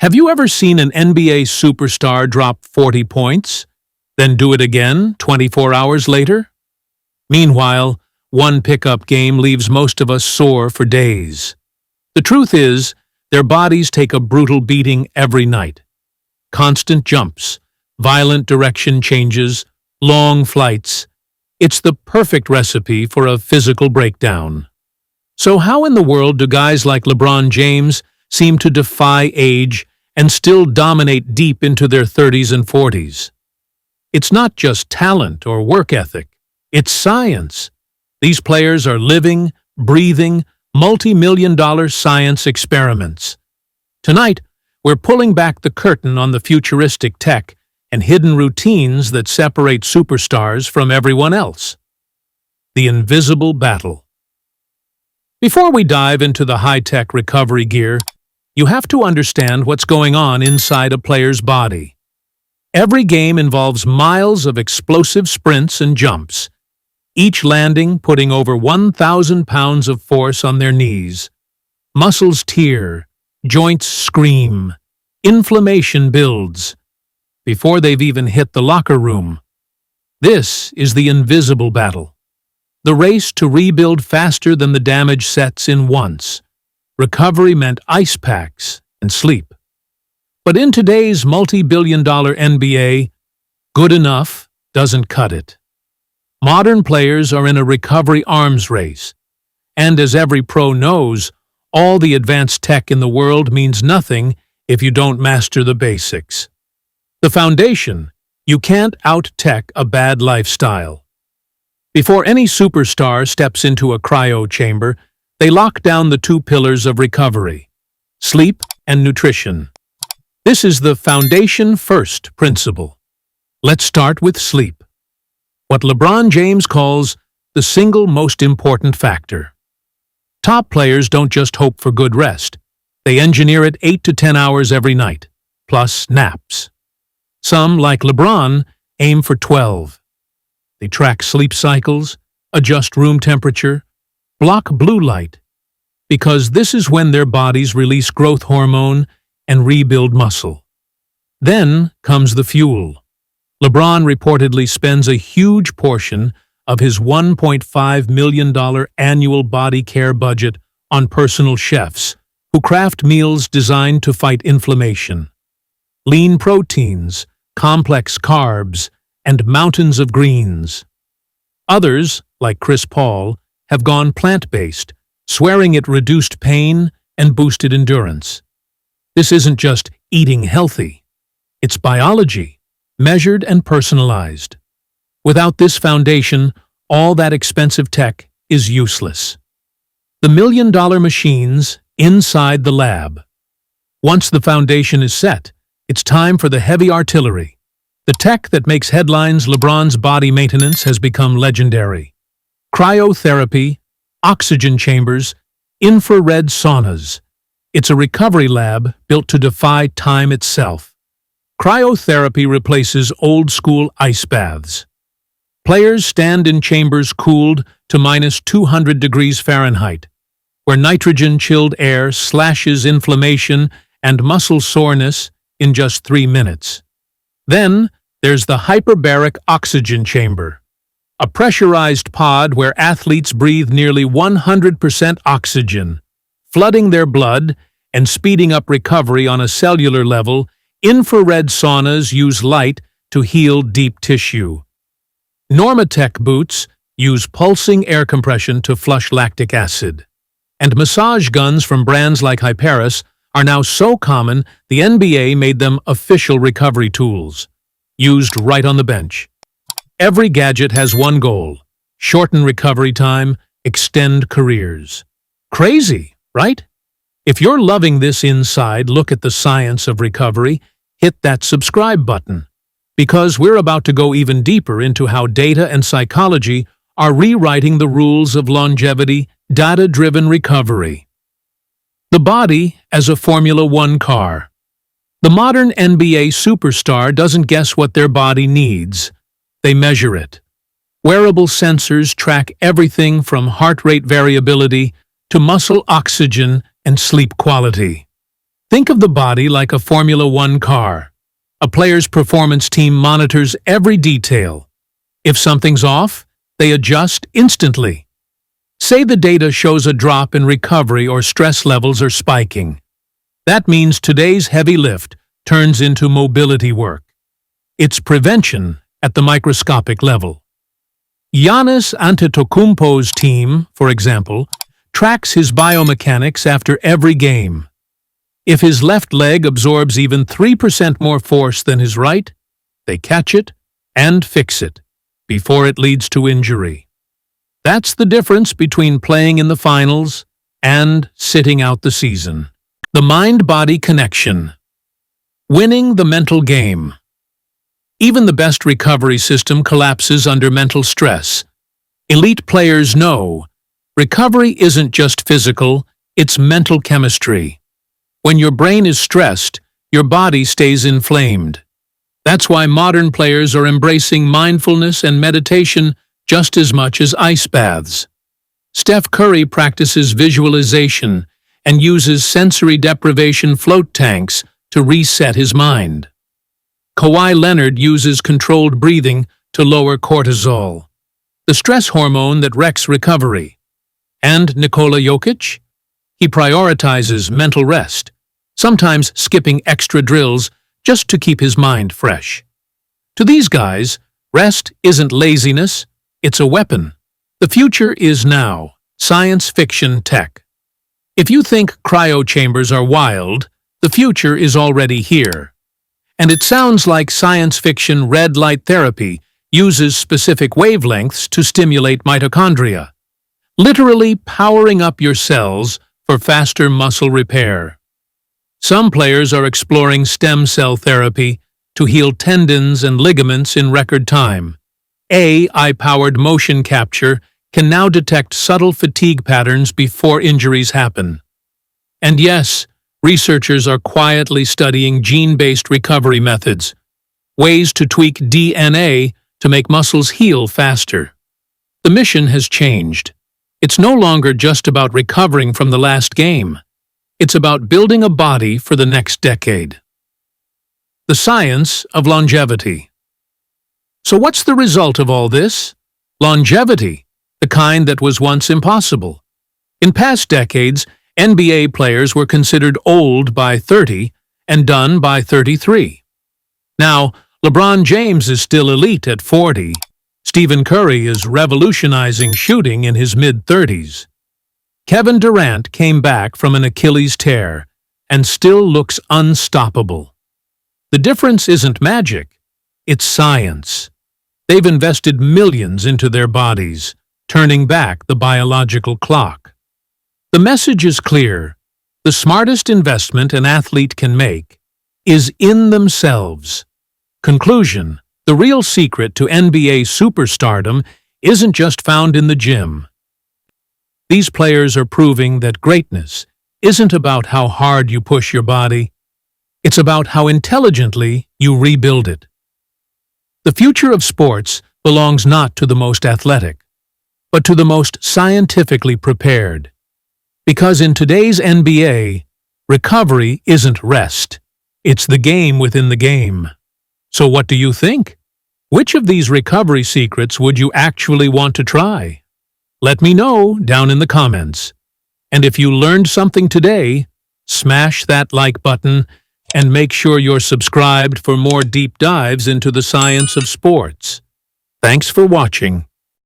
Have you ever seen an NBA superstar drop 40 points, then do it again 24 hours later? Meanwhile, one pickup game leaves most of us sore for days. The truth is, their bodies take a brutal beating every night. Constant jumps, violent direction changes, long flights. It's the perfect recipe for a physical breakdown. So how in the world do guys like LeBron James seem to defy age and still dominate deep into their 30s and 40s? It's not just talent or work ethic, it's science. These players are living, breathing, multi-million-dollar science experiments. Tonight, we're pulling back the curtain on the futuristic tech and hidden routines that separate superstars from everyone else. The invisible battle. Before we dive into the high-tech recovery gear, you have to understand what's going on inside a player's body. Every game involves miles of explosive sprints and jumps, each landing putting over 1,000 pounds of force on their knees. Muscles tear, joints scream, inflammation builds, before they've even hit the locker room. This is the invisible battle. The race to rebuild faster than the damage sets in once. Recovery meant ice packs and sleep. But in today's multi-billion-dollar NBA, good enough doesn't cut it. Modern players are in a recovery arms race, and as every pro knows, all the advanced tech in the world means nothing if you don't master the basics. The foundation: you can't out-tech a bad lifestyle. Before any superstar steps into a cryo chamber, they lock down the two pillars of recovery: sleep and nutrition. This is the foundation-first principle. Let's start with sleep, what LeBron James calls the single most important factor. Top players don't just hope for good rest. They engineer it 8 to 10 hours every night, plus naps. Some, like LeBron, aim for 12. They track sleep cycles, adjust room temperature, block blue light, because this is when their bodies release growth hormone and rebuild muscle. Then comes the fuel. LeBron reportedly spends a huge portion of his $1.5 million annual body care budget on personal chefs who craft meals designed to fight inflammation. Lean proteins, complex carbs, and mountains of greens. Others, like Chris Paul, have gone plant-based, swearing it reduced pain and boosted endurance. This isn't just eating healthy. It's biology, measured and personalized. Without this foundation, all that expensive tech is useless. The million-dollar machines inside the lab. Once the foundation is set, it's time for the heavy artillery. The tech that makes headlines: LeBron's body maintenance has become legendary. Cryotherapy, oxygen chambers, infrared saunas. It's a recovery lab built to defy time itself. Cryotherapy replaces old-school ice baths. Players stand in chambers cooled to minus 200 degrees Fahrenheit, where nitrogen-chilled air slashes inflammation and muscle soreness in just 3 minutes. Then there's the hyperbaric oxygen chamber, a pressurized pod where athletes breathe nearly 100% oxygen, flooding their blood and speeding up recovery on a cellular level. Infrared saunas use light to heal deep tissue. Normatec boots use pulsing air compression to flush lactic acid. And massage guns from brands like Hyperis are now so common the NBA made them official recovery tools, used right on the bench. Every gadget has one goal: shorten recovery time, extend careers. Crazy, right? If you're loving this inside look at the science of recovery, hit that subscribe button, because we're about to go even deeper into how data and psychology are rewriting the rules of longevity, data-driven recovery. The body as a Formula One car. The modern NBA superstar doesn't guess what their body needs. They measure it. Wearable sensors track everything from heart rate variability to muscle oxygen and sleep quality. Think of the body like a Formula One car. A player's performance team monitors every detail. If something's off, they adjust instantly. Say the data shows a drop in recovery or stress levels are spiking. That means today's heavy lift turns into mobility work. It's prevention at the microscopic level. Giannis Antetokounmpo's team, for example, tracks his biomechanics after every game. If his left leg absorbs even 3% more force than his right, they catch it and fix it before it leads to injury. That's the difference between playing in the finals and sitting out the season. The mind-body connection. Winning the mental game. Even the best recovery system collapses under mental stress. Elite players know recovery isn't just physical, it's mental chemistry. When your brain is stressed, your body stays inflamed. That's why modern players are embracing mindfulness and meditation just as much as ice baths. Steph Curry practices visualization and uses sensory deprivation float tanks to reset his mind. Kawhi Leonard uses controlled breathing to lower cortisol, the stress hormone that wrecks recovery. And Nikola Jokic? He prioritizes mental rest, sometimes skipping extra drills just to keep his mind fresh. To these guys, rest isn't laziness, it's a weapon. The future is now, science fiction tech. If you think cryo chambers are wild, the future is already here. And it sounds like science fiction red light therapy uses specific wavelengths to stimulate mitochondria, literally powering up your cells for faster muscle repair. Some players are exploring stem cell therapy to heal tendons and ligaments in record time. AI-powered motion capture can now detect subtle fatigue patterns before injuries happen. And yes, researchers are quietly studying gene-based recovery methods, ways to tweak DNA to make muscles heal faster. The mission has changed. It's no longer just about recovering from the last game. It's about building a body for the next decade. The science of longevity. So what's the result of all this? Longevity, the kind that was once impossible. In past decades, NBA players were considered old by 30 and done by 33. Now, LeBron James is still elite at 40. Stephen Curry is revolutionizing shooting in his mid-30s. Kevin Durant came back from an Achilles tear and still looks unstoppable. The difference isn't magic, it's science. They've invested millions into their bodies, turning back the biological clock. The message is clear. The smartest investment an athlete can make is in themselves. Conclusion: the real secret to NBA superstardom isn't just found in the gym. These players are proving that greatness isn't about how hard you push your body. It's about how intelligently you rebuild it. The future of sports belongs not to the most athletic, but to the most scientifically prepared. Because in today's NBA, recovery isn't rest. It's the game within the game. So what do you think? Which of these recovery secrets would you actually want to try? Let me know down in the comments. And if you learned something today, smash that like button and make sure you're subscribed for more deep dives into the science of sports. Thanks for watching.